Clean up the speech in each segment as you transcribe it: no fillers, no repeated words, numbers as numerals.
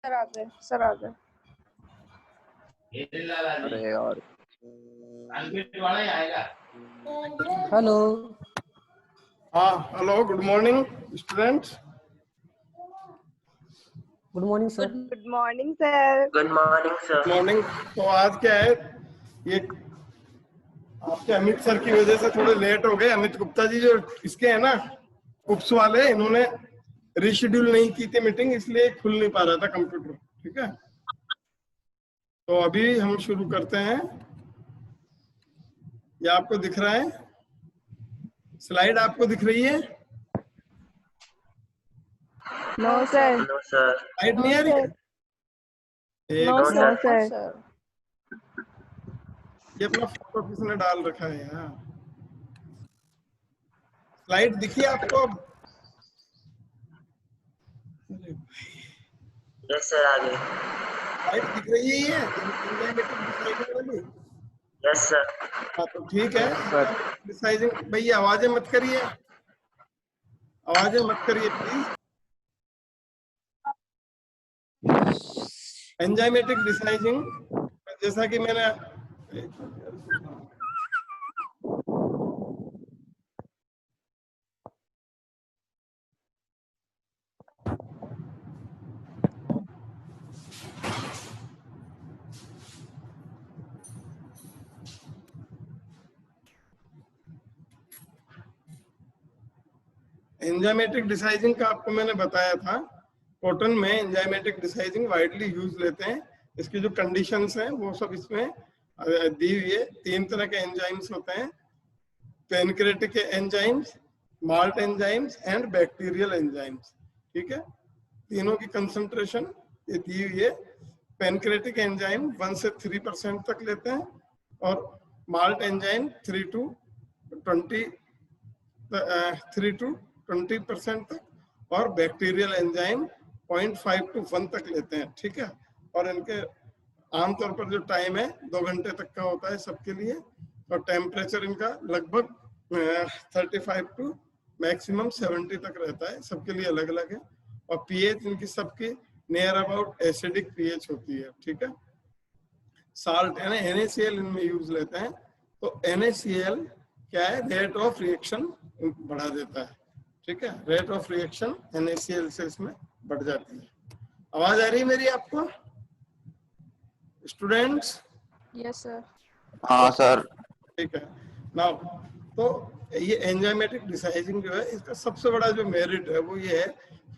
Sir आ गए, sir आ गए। अरे यार, हेलो। हाँ hello, good morning students. Good morning sir. Good morning sir. Good morning sir. Morning. तो आज क्या है, ये आपके अमित सर की वजह से थोड़े लेट हो गए। अमित गुप्ता जी जो इसके हैं ना, उप्स वाले, इन्होंने रीशेड्यूल नहीं की थी मीटिंग, इसलिए खुल नहीं पा रहा था कंप्यूटर। ठीक है, तो अभी हम शुरू करते हैं। ये आपको दिख रहा है, स्लाइड आपको दिख रही है? No sir. No sir. Slide नहीं आ रही है? No sir. सर। ये अपना फोटो किसने डाल रखा है यहाँ? स्लाइड दिखी आपको? यस सर, आ गए। स्लाइड दिख रही है एंजाइमेटिक डिसाइजिंग वाली? Yes sir. हाँ तो ठीक है। डिसाइजिंग, भैया आवाजें मत करिए, आवाजें मत करिए प्लीज। एंजाइमेटिक डिसाइजिंग, जैसा कि मैंने एंजाइमेटिक डिसाइजिंग का आपको मैंने बताया था। कॉटन में एंजाइमेटिक डिसाइजिंग वाइडली यूज लेते हैं। इसकी जो कंडीशंस हैं वो सब इसमें दी हुई है। 3 तरह के एंजाइम्स होते हैं, pancreatic enzymes, malt enzymes and bacterial enzymes. ठीक है, तीनों की कंसंट्रेशन ये दी हुई है। पैनक्रेटिक एंजाइम 1 से 3% तक लेते हैं, और माल्ट एंजाइम 3 to 20% तक, और बैक्टीरियल एंजाइम 0.5 to 1 तक लेते हैं। ठीक है, और इनके आमतौर पर जो टाइम है 2 घंटे तक का होता है सबके लिए, और टेम्परेचर इनका लगभग 35 to मैक्सिमम 70 तक रहता है। सबके लिए अलग अलग है, और पीएच इनकी सबकी नियर अबाउट एसिडिक पीएच होती है। ठीक है, साल्ट यानी NaCl इनमें यूज लेते हैं। तो NaCl क्या है, रेट ऑफ रिएक्शन बढ़ा देता है। ठीक है, रेट ऑफ रिएक्शन NaCl से इसमें बढ़ जाती है। आवाज आ रही है मेरी आपको स्टूडेंट्स? Yes sir. हाँ सर। ठीक है, नाउ तो ये एंजाइमेटिक डिसाइजिंग जो है, इसका सबसे बड़ा जो मेरिट है वो ये है,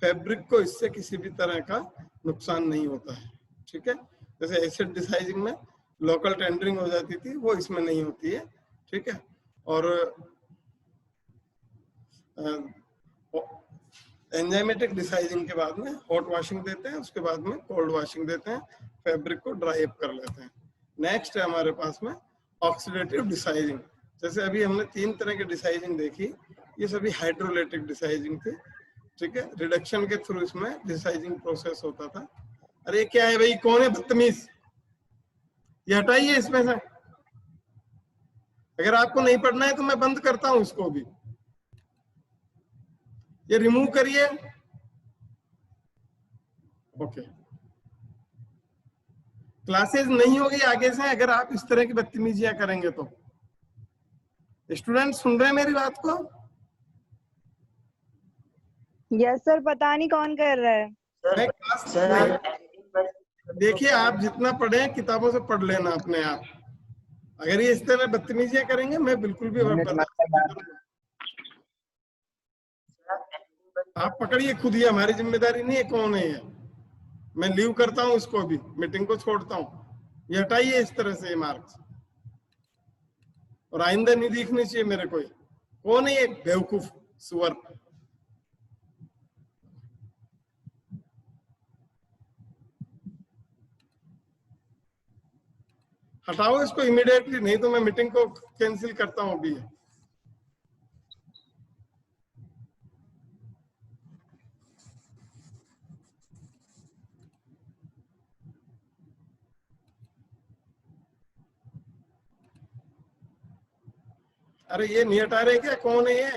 फैब्रिक को इससे किसी भी तरह का नुकसान नहीं होता है। ठीक है, जैसे एसिड डिसाइजिंग में लोकल टेंडरिंग हो जाती थी, वो इसमें नहीं होती है। ठीक है, और एंजाइमेटिक डिसाइजिंग के बाद में हॉट वॉशिंग देते हैं, उसके बाद में कोल्ड वॉशिंग देते हैं, फैब्रिक को ड्राई अप कर लेते हैं। नेक्स्ट है हमारे पास में ऑक्सीडेटिव डिसाइजिंग। जैसे अभी हमने 3 तरह की डिसाइजिंग देखी, ये सभी हाइड्रोलाइटिक डिसाइजिंग थी। ठीक है, रिडक्शन के थ्रू इसमें डिसाइजिंग प्रोसेस होता था। अरे क्या है भाई, कौन है बदतमीज, ये हटाइए इसमें से। अगर आपको नहीं पढ़ना है तो मैं बंद करता हूं इसको भी, ये रिमूव करिए। ओके, क्लासेस नहीं होगी आगे से अगर आप इस तरह की बदतमीजियां करेंगे तो। स्टूडेंट सुन रहे हैं मेरी बात को? यस सर, पता नहीं कौन कर रहा है। मैं क्लास सर, देखिए, आप जितना पढ़े किताबों से पढ़ लेना अपने आप। अगर ये इस तरह बदतमीजियां करेंगे मैं बिल्कुल भी बर्दाश्त नहीं करूंगा। आप पकड़िए खुद, ही हमारी जिम्मेदारी नहीं है कौन है ये। मैं लीव करता हूँ इसको, भी मीटिंग को छोड़ता हूँ। ये हटाइए इस तरह से ये मार्क्स, और आइंदा नहीं दिखनी चाहिए मेरे को। कौन है ये बेवकूफ सुअर? हटाओ इसको इमीडिएटली, नहीं तो मैं मीटिंग को कैंसिल करता हूँ अभी। अरे ये नहीं हटा रहे क्या? कौन है ये?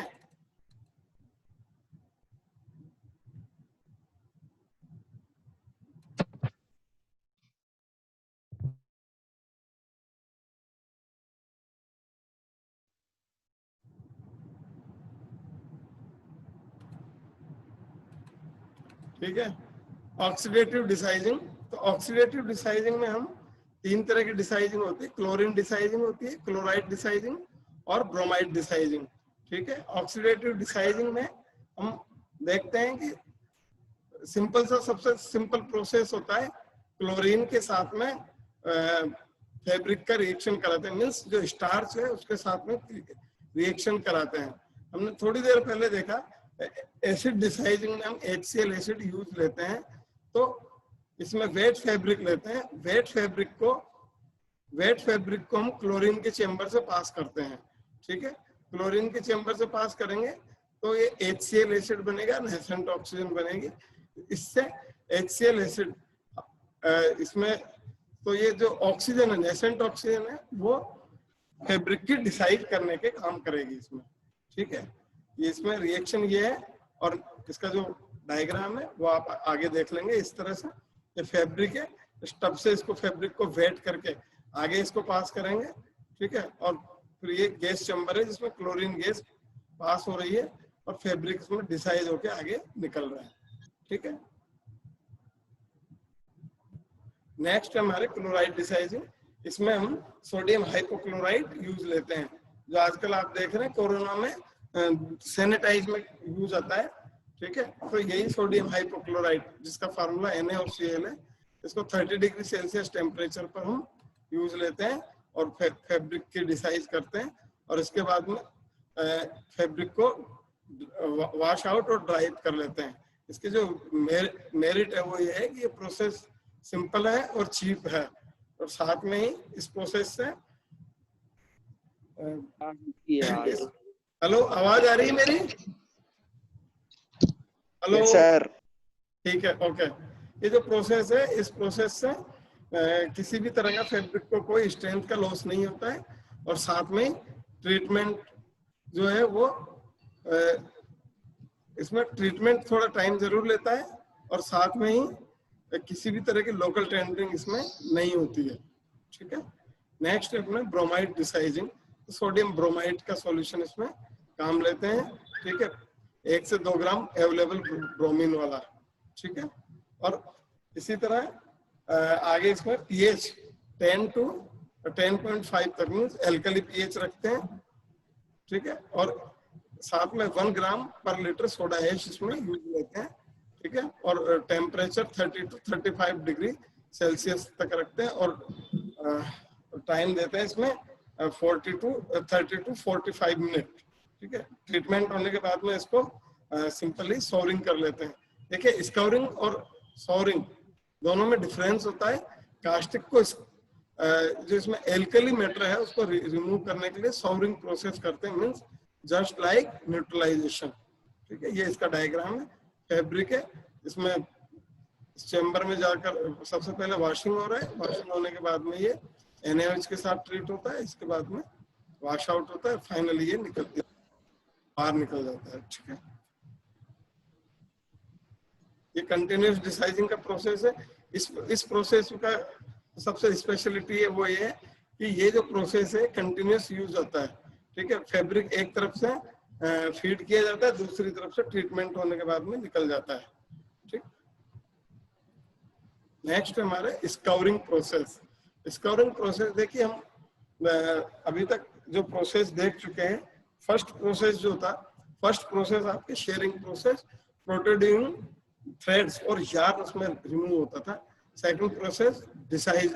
ठीक है। ऑक्सीडेटिव डिसाइजिंग, तो ऑक्सीडेटिव डिसाइजिंग में हम 3 तरह की डिसाइजिंग होती है, क्लोरीन डिसाइजिंग होती है, क्लोराइड डिसाइजिंग और ब्रोमाइड डिसाइजिंग। ठीक है। ऑक्सीडेटिव डिसाइजिंग में हम देखते हैं कि सिंपल सा सबसे सिंपल प्रोसेस होता है, क्लोरीन के साथ में फैब्रिक का रिएक्शन कराते हैं, मीन्स जो स्टार्च है उसके साथ में रिएक्शन कराते हैं। हमने थोड़ी देर पहले देखा एसिड डिसाइजिंग में हम HCl एसिड यूज लेते हैं, तो इसमें वेट फैब्रिक लेते हैं। वेट फैब्रिक को हम क्लोरीन के चेंबर से पास करते हैं। ठीक है। क्लोरीन के चेंबर से पास करेंगे तो ये HCl एसिड बनेगा, नेसेंट ऑक्सीजन बनेगी। इससे HCl एसिड इसमें, तो ये जो ऑक्सीजन है, नेसेंट ऑक्सीजन है, वो फैब्रिक की डिसाइड करने के काम करेगी इसमें। ठीक है। ये इसमें रिएक्शन ये है, और इसका जो डायग्राम है वो आप आगे देख लेंगे। इस तरह से ये फैब्रिक है, स्टब से इसको फैब्रिक को वेट करके आगे इसको पास करेंगे। ठीक है। और फिर ये गैस चैम्बर है जिसमें क्लोरीन गैस पास हो रही है और फैब्रिक इसमें डिसाइड होके आगे निकल रहा है। ठीक है। नेक्स्ट है हमारे क्लोराइड डिसाइजिंग। इसमें हम सोडियम हाइपोक्लोराइड यूज लेते हैं, जो आजकल आप देख रहे हैं कोरोना में सैनिटाइज में यूज आता है। ठीक है। तो यही सोडियम हाइपोक्लोराइड, जिसका फार्मूला NaOCl है, इसको 30 डिग्री सेल्सियस टेम्परेचर पर हम यूज लेते हैं और फैब्रिक की डिसाइज करते हैं, और इसके बाद में फैब्रिक को वॉश आउट और ड्राई कर लेते हैं। इसके जो मेरिट है वो ये है कि ये प्रोसेस सिंपल है और चीप है, और साथ में ही इस प्रोसेस से हेलो, आवाज आ रही है मेरी? Hello sir. ठीक है, ओके। ये जो प्रोसेस है, इस प्रोसेस से किसी भी तरह का फैब्रिक को कोई स्ट्रेंथ का लॉस नहीं होता है, और साथ में ट्रीटमेंट जो है वो इसमें ट्रीटमेंट थोड़ा टाइम जरूर लेता है, और साथ में ही किसी भी तरह की लोकल टेंडरिंग इसमें नहीं होती है। ठीक है। नेक्स्ट है अपने ब्रोमाइड डिसाइजिंग। सोडियम ब्रोमाइड का सॉल्यूशन इसमें काम लेते हैं। ठीक है। 1 से 2 ग्राम अवेलेबल ब्रोमीन वाला। ठीक है। और इसी तरह आगे इसमें pH 10 to 10.5 तक मीन्स एल्कली pH रखते हैं। ठीक है। और साथ में 1 ग्राम पर लीटर सोडा ऐश इसमें यूज लेते हैं। ठीक है। और टेम्परेचर 30 to 35 डिग्री सेल्सियस तक रखते हैं, और टाइम देते हैं इसमें 30 to 45 मिनट। ठीक है। ट्रीटमेंट होने के बाद में इसको सिंपली सॉरिंग कर लेते हैं। देखिए, स्कौरिंग और सॉरिंग दोनों में डिफरेंस होता है। कास्टिक को जो इसमें एल्कली मैटर है उसको रिमूव करने के लिए सॉरिंग प्रोसेस करते हैं, मींस जस्ट लाइक न्यूट्रलाइजेशन। ठीक है। ये इसका डायग्राम है। फैब्रिक है, इसमें इस चैम्बर में जाकर सबसे पहले वॉशिंग हो रहा है। वॉशिंग होने के बाद में ये NaOH के साथ ट्रीट होता है, इसके बाद में वॉश आउट होता है, फाइनली ये बाहर निकल जाता है। ठीक है। ये कंटिन्यूस डिसाइजिंग का प्रोसेस है। इस प्रोसेस का सबसे स्पेशलिटी है वो ये है कि ये जो प्रोसेस है कंटिन्यूस यूज होता है। ठीक है। फैब्रिक एक तरफ से फीड किया जाता है, दूसरी तरफ से ट्रीटमेंट होने के बाद में निकल जाता है। ठीक। नेक्स्ट हमारे स्कौरिंग प्रोसेस। स्कौरिंग प्रोसेस देखिए, हम अभी तक जो प्रोसेस देख चुके हैं, फर्स्ट प्रोसेस जो था, फर्स्ट प्रोसेस आपके शेयरिंग प्रोसेस, प्रोट्रूडिंग थ्रेड्स और यार्न उसमें रिमूव होता था। सेकंड प्रोसेस डिसाइज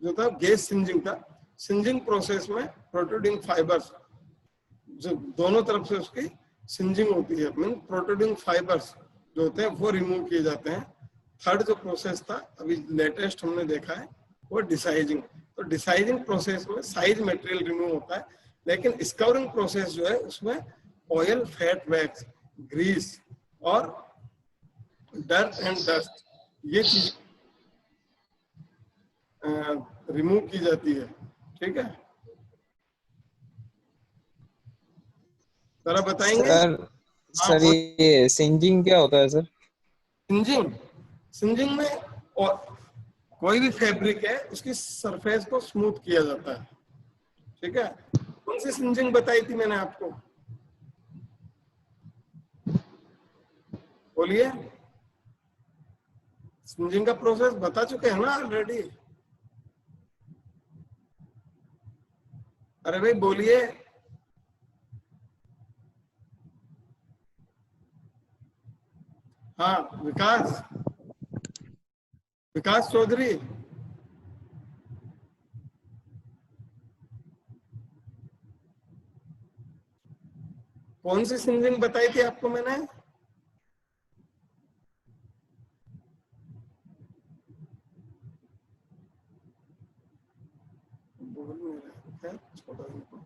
जो था गैस सिंजिंग था। सिंजिंग प्रोसेस में प्रोट्रूडिंग फाइबर्स जो दोनों तरफ से उसकी सिंजिंग होती है, मीन प्रोट्रूडिंग फाइबर्स जो होते हैं वो रिमूव किए जाते हैं। थर्ड जो प्रोसेस था अभी लेटेस्ट हमने देखा है वो डिसाइजिंग। तो डिसाइजिंग प्रोसेस में साइज मटेरियल रिमूव होता है, लेकिन स्कौरिंग प्रोसेस जो है उसमें ऑयल, फैट, वैक्स, ग्रीस और डर्ट एंड डस्ट ये चीज रिमूव की जाती है। ठीक है। जरा बताएंगे सर ये सिंजिंग क्या होता है सर? सिंजिंग में कोई भी फैब्रिक है उसकी सरफेस को स्मूथ किया जाता है। ठीक है। कौन सी सिंजिंग बताई थी मैंने आपको, बोलिए? सिंजिंग का प्रोसेस बता चुके हैं ना ऑलरेडी। अरे भाई बोलिए। हाँ विकास, विकास चौधरी। कौन सी सिंजिंग बताई थी आपको मैंने? छोड़ो इनको,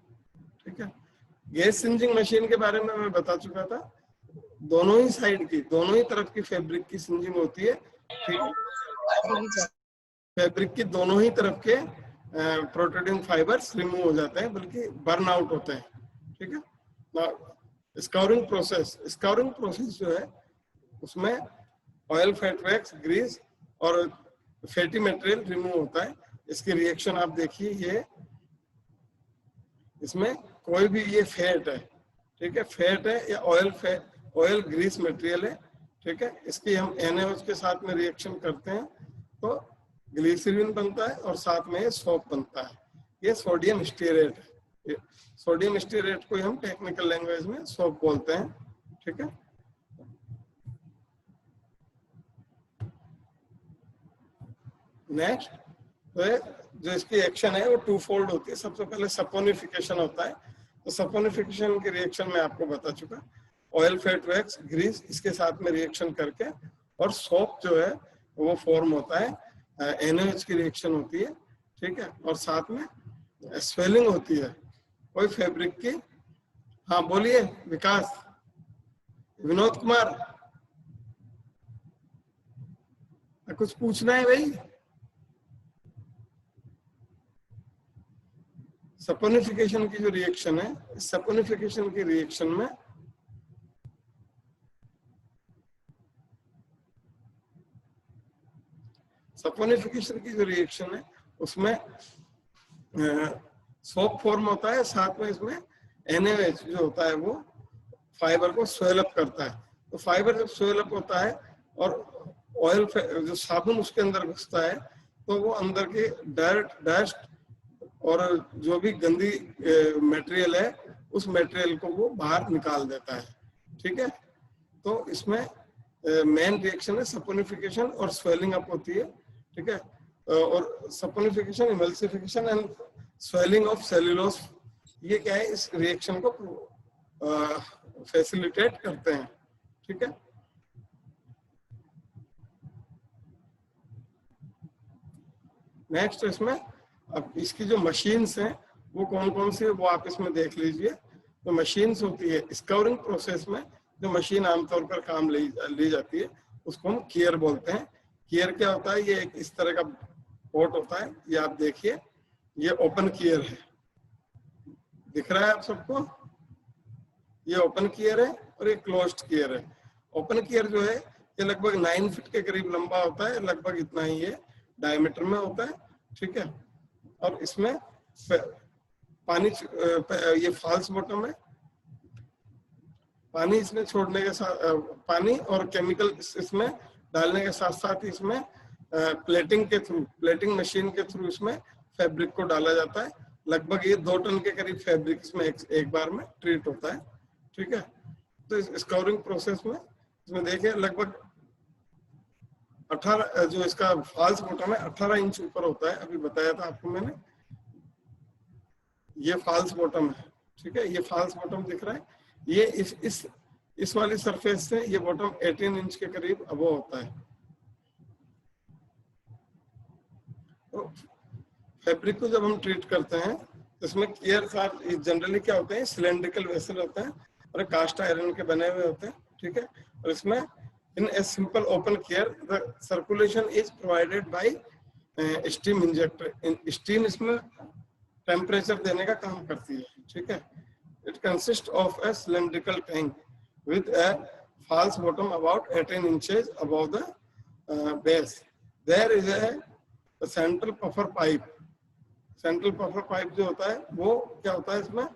ठीक है। गैस सिंजिंग मशीन के बारे में मैं बता चुका था। दोनों ही साइड की, दोनों ही तरफ की फैब्रिक की सिंजिंग होती है, ठीक है। फैब्रिक की दोनों ही तरफ के प्रोट्रूडिंग फाइबर्स रिमूव हो जाते हैं, बल्कि बर्न आउट होते हैं, ठीक है। स्काउरिंग प्रोसेस, स्काउरिंग प्रोसेस जो है उसमें ऑयल, फैट, वैक्स, ग्रीस और फैटी मटेरियल रिमूव होता है। इसकी रिएक्शन आप देखिए, ये इसमें कोई भी ये फैट है, ठीक है, फैट है या ऑयल ग्रीस मटेरियल है, ठीक है। इसकी हम NaOH के साथ में रिएक्शन करते हैं तो ग्लिसरीन बनता है और साथ में सोप बनता है। ये सोडियम स्टीरेट है। सोडियम स्टीरेट को हम टेक्निकल लैंग्वेज में सोप बोलते हैं, ठीक है। नेक्स्ट तो जो इसकी एक्शन है वो टू फोल्ड होती है। सबसे पहले सपोनिफिकेशन होता है, तो सपोनिफिकेशन की रिएक्शन में आपको बता चुका। ऑयल, फैट, वैक्स, ग्रीस इसके साथ में रिएक्शन करके और सोप जो है वो फॉर्म होता है, NaOH की रिएक्शन होती है, ठीक है। और साथ में स्वेलिंग होती है कोई फैब्रिक की। हाँ बोलिए विकास, विनोद कुमार, कुछ पूछना है भाई? सपोनिफिकेशन की जो रिएक्शन है, सपोनिफिकेशन की रिएक्शन में सपोनिफिकेशन की जो रिएक्शन है उसमें सोप फॉर्म होता है, साथ में इसमें NaOH जो होता है वो फाइबर को स्वेल अप करता है। तो फाइबर जब स्वेल अप होता है और ऑयल जो साबुन उसके अंदर घुसता है तो वो अंदर के डस्ट और जो भी गंदी मटेरियल है उस मटेरियल को वो बाहर निकाल देता है, ठीक है। तो इसमें मेन रिएक्शन है सपोनिफिकेशन और स्वेलिंग अप होती है, ठीक है। और saponification, emulsification and swelling of cellulose, ये क्या है, इस रिएक्शन को फैसिलिटेट करते हैं, ठीक है। नेक्स्ट इसमें अब इसकी जो मशीन्स हैं वो कौन कौन सी है वो आप इसमें देख लीजिए। तो मशीन्स होती है स्काउरिंग प्रोसेस में, जो मशीन आमतौर पर काम ली जाती है उसको हम कीयर बोलते हैं। कीयर क्या होता है, ये एक इस तरह का पोर्ट होता है, ये आप देखिए, ये ओपन कीयर है, दिख रहा है आप सबको, ये ओपन कीयर है और ये क्लोज्ड कीयर है। ओपन कीयर जो है ये लगभग 9 फीट के करीब लंबा होता है, लगभग इतना ही ये डायमीटर में होता है, ठीक है। और इसमें पानी, ये फॉल्स बॉटम है, पानी इसमें छोड़ने के साथ, पानी और केमिकल इसमें डालने के साथ साथ इसमें प्लेटिंग के थ्रू, प्लेटिंग मशीन के थ्रू इसमें फैब्रिक को डाला जाता है। लगभग ये 2 टन के करीब फैब्रिक इसमें एक बार में ट्रीट होता है, ठीक है। तो इस स्काउरिंग प्रोसेस में इसमें देखिए लगभग 18, जो इसका फॉल्स बॉटम है 18 इंच ऊपर होता है, अभी बताया था आपको मैंने, ये फॉल्स बॉटम है, ठीक है। ये फॉल्स बॉटम दिख रहा है, ये इस वाली सरफेस से ये बॉटम 18 इंच के करीब अबव होता है। तो फैब्रिक को जब हम ट्रीट करते हैं तो इसमें कीयर जनरली क्या होते हैं, सिलेंड्रिकल वेसल होते हैं और कास्ट आयरन के बने हुए होते हैं, ठीक है। और इसमें in a simple open kier the circulation is provided by steam injector. Steam इसमें टेम्परेचर देने का काम करती है, ठीक है। It consists of a cylindrical tank with a false bottom about 18 inches above the base. There is a central puffer pipe. Central puffer pipe जो होता है वो क्या होता है, इसमें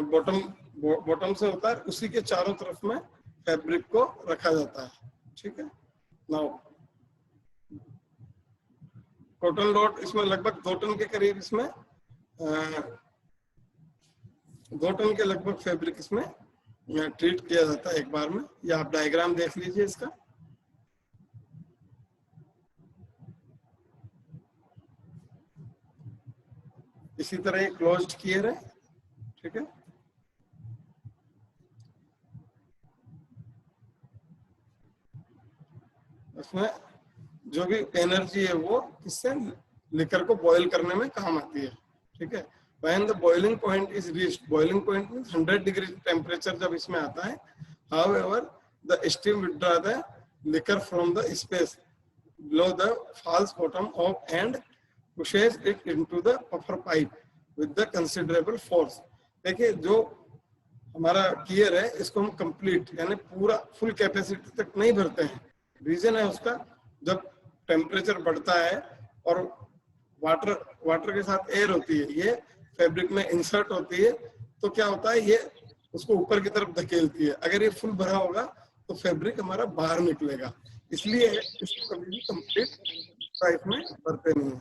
बॉटम से होता है, उसी के चारों तरफ में फैब्रिक को रखा जाता है, ठीक है। नाउ टोटल लोड इसमें लगभग 2 टन के करीब, इसमें 2 टन के लगभग फैब्रिक इसमें ट्रीट किया जाता है एक बार में। ये आप डायग्राम देख लीजिए इसका। इसी तरह ये क्लोज्ड कीयर है, ठीक है। उसमें जो भी एनर्जी है वो किससे, लिकर को बॉईल करने में काम आती है, ठीक है। When the boiling point is reached, boiling point means 100 degree temperature जब इसमें आता है, however the steam withdraw the liquor from the space below the false bottom of and pushes it into the puffer pipe with the considerable force। देखिए जो हमारा कीयर है इसको हम कंप्लीट यानी पूरा फुल कैपेसिटी तक नहीं भरते हैं। रीजन है उसका, जब टेम्परेचर बढ़ता है और वाटर के साथ एयर होती है, ये फैब्रिक में इंसर्ट होती है, तो क्या होता है ये उसको ऊपर की तरफ धकेलती है। अगर ये फुल भरा होगा तो फैब्रिक हमारा बाहर निकलेगा, इसलिए इसको कभी भी कंप्लीट पाइप में भरते नहीं है,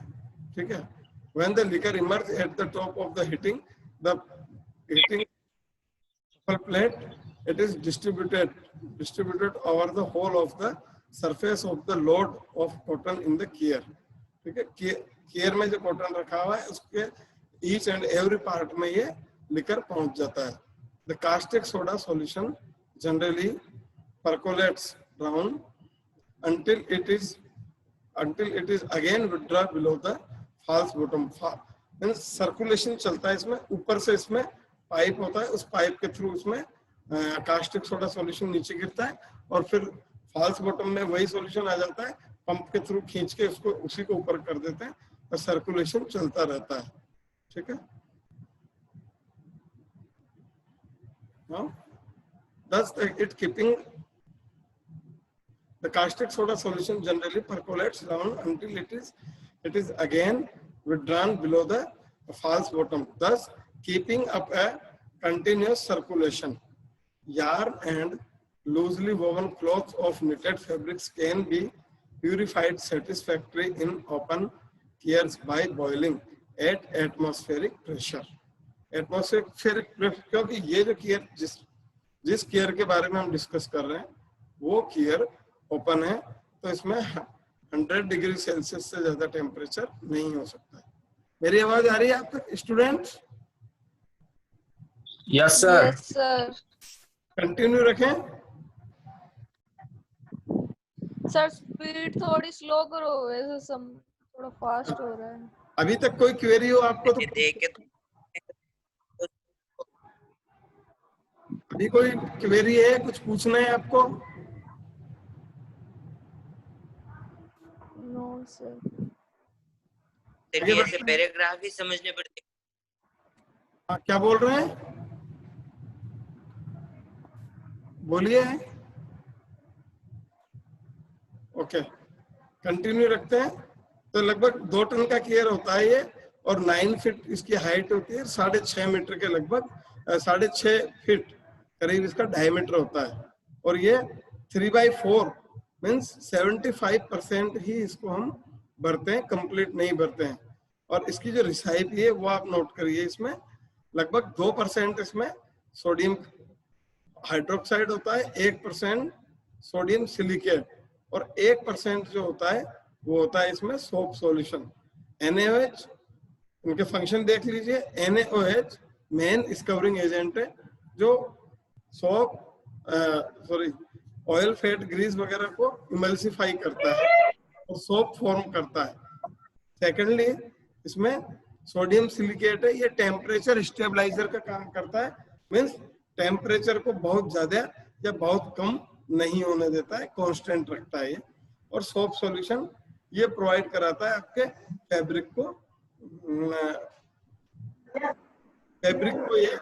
ठीक है। When the liquor emerges at the top of the heating plate, it is distributed over the whole of the surface of the load of cotton in the कीयर, ठीक है। कीयर में जो कॉटन रखा हुआ है उसके ईच एंड एवरी पार्ट में ये लिकर पहुंच जाता है। The caustic soda solution generally percolates down until it is again withdrawn below the false bottom। Means circulation चलता है इसमें, ऊपर से इसमें पाइप होता है, उस पाइप के थ्रू उसमें कास्टिक सोडा सॉल्यूशन नीचे गिरता है और फिर फॉल्स बॉटम में वही सॉल्यूशन आ जाता है, पंप के थ्रू खींच के उसको उसी को ऊपर कर देते हैं और सर्कुलेशन चलता रहता है, ठीक है। Thus it keeping the caustic soda solution generally percolates down until it is again withdrawn below the false bottom, thus keeping up a continuous circulation। Yarn and loosely woven cloths of knitted fabrics can be purified satisfactorily in open कीयर्स by boiling at atmospheric pressure। Atmospheric pressure, क्योंकि ये जो कीयर जिस कीयर के बारे में हम discuss कर रहे हैं वो कीयर ओपन है, तो इसमें 100 डिग्री सेल्सियस से ज्यादा टेम्परेचर नहीं हो सकता है। मेरी आवाज आ रही है आप तक students? Yes sir. Yes sir. Continue रखें। सर स्पीड थोड़ी स्लो करो, वैसे सब थोड़ा फास्ट हो रहा है। अभी तक कोई क्वेरी हो आपको तो देख के अभी कोई क्वेरी है, कुछ पूछना है आपको? No sir. देखिए ऐसे पैराग्राफ ही समझने पड़ते। क्या बोल रहे हैं, बोलिए। ओके कंटिन्यू रखते हैं। तो लगभग 2 टन का कीयर होता है ये, और 9 फीट इसकी हाइट होती है, 6.5 मीटर के लगभग 6.5 फीट करीब इसका डायमीटर होता है। और ये 3/4 मीन्स 75% ही इसको हम भरते हैं, कंप्लीट नहीं भरते हैं। और इसकी जो रिसाइपी है वो आप नोट करिए, इसमें लगभग 2% इसमें सोडियम हाइड्रोक्साइड होता है, 1% सोडियम सिलिकेट, और 1% जो होता है वो होता है इसमें सोप सॉल्यूशन। NaOH इनके फंक्शन देख लीजिए। NaOH मेन स्कवरिंग एजेंट है जो सोप ऑयल फैट ग्रीस वगैरह को इमल्सिफाई करता है और सोप फॉर्म करता है। सेकेंडली इसमें सोडियम सिलिकेट है, ये टेम्परेचर स्टेबलाइजर का काम करता है, मीन्स टेम्परेचर को बहुत ज्यादा या बहुत कम नहीं होने देता है, कांस्टेंट रखता है ये। और सोप सॉल्यूशन ये प्रोवाइड कराता है आपके फैब्रिक को ये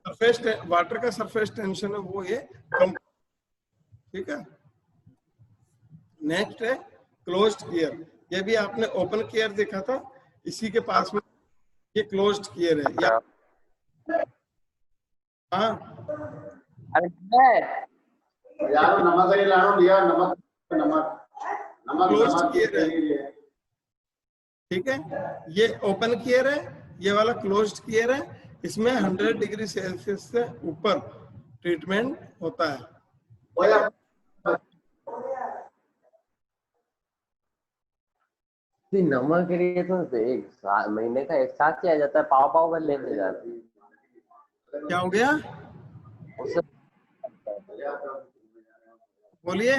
सरफेस वाटर का सरफेस टेंशन है वो ये कम, ठीक है। नेक्स्ट है क्लोज्ड कीयर। ये भी आपने ओपन कीयर देखा था, इसी के पास में ये क्लोज्ड कीयर है। हाँ यार नमक नहीं लानो लिया, नमक क्लोज्ड कियर है, ठीक है। ये ओपन कियर है, ये वाला क्लोज्ड कियर है। इसमें 100 डिग्री सेल्सियस से ऊपर ट्रीटमेंट होता है। नमक के लिए तो महीने का एक साथ किया जाता है, पाव पाव भर लेने जाते हैं। क्या हो गया, बोलिए।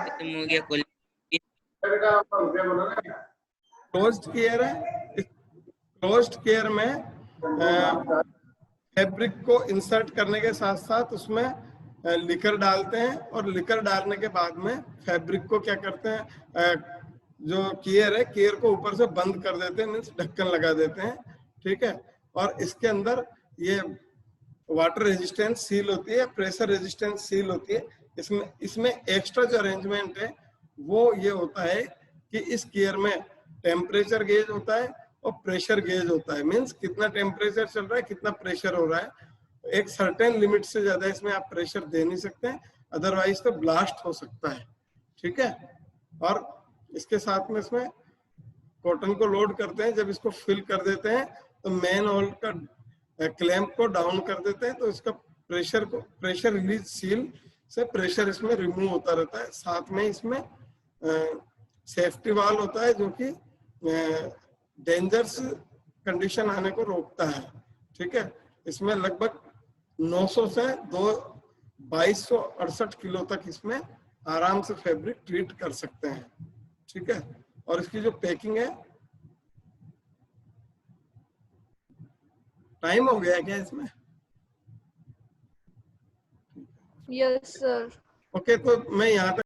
खत्म हो गया कॉल। क्लोज्ड केयर है। क्लोज्ड केयर में फैब्रिक को इंसर्ट करने के साथ साथ उसमें लिकर डालते हैं, और लिकर डालने के बाद में फैब्रिक को क्या करते हैं, जो केयर है केयर को ऊपर से बंद कर देते हैं, मीन्स ढक्कन लगा देते हैं, ठीक है। और इसके अंदर ये वाटर रेजिस्टेंस सील होती है, प्रेशर रेजिस्टेंस सील होती है। इसमें एक्स्ट्रा जो अरेंजमेंट है वो ये होता है कि इस केयर में टेम्परेचर गेज होता है और प्रेशर गेज होता है, मीन्स कितना टेम्परेचर चल रहा है, कितना प्रेशर हो रहा है। एक सर्टेन लिमिट से ज्यादा इसमें आप प्रेशर दे नहीं सकते हैं, अदरवाइज तो ब्लास्ट हो सकता है, ठीक है। और इसके साथ में इसमें कॉटन को लोड करते हैं, जब इसको फिल कर देते हैं तो मेन होल का क्लैंप को डाउन कर देते हैं, तो इसका प्रेशर रिलीज सील से प्रेशर इसमें रिमूव होता रहता है। साथ में इसमें सेफ्टी वाल होता है जो कि डेंजरस कंडीशन आने को रोकता है, ठीक है। इसमें लगभग 900 से 2268 किलो तक इसमें आराम से फैब्रिक ट्रीट कर सकते हैं, ठीक है। और इसकी जो पैकिंग है, टाइम हो गया क्या इसमें? Yes sir. ओके, तो मैं यहाँ तक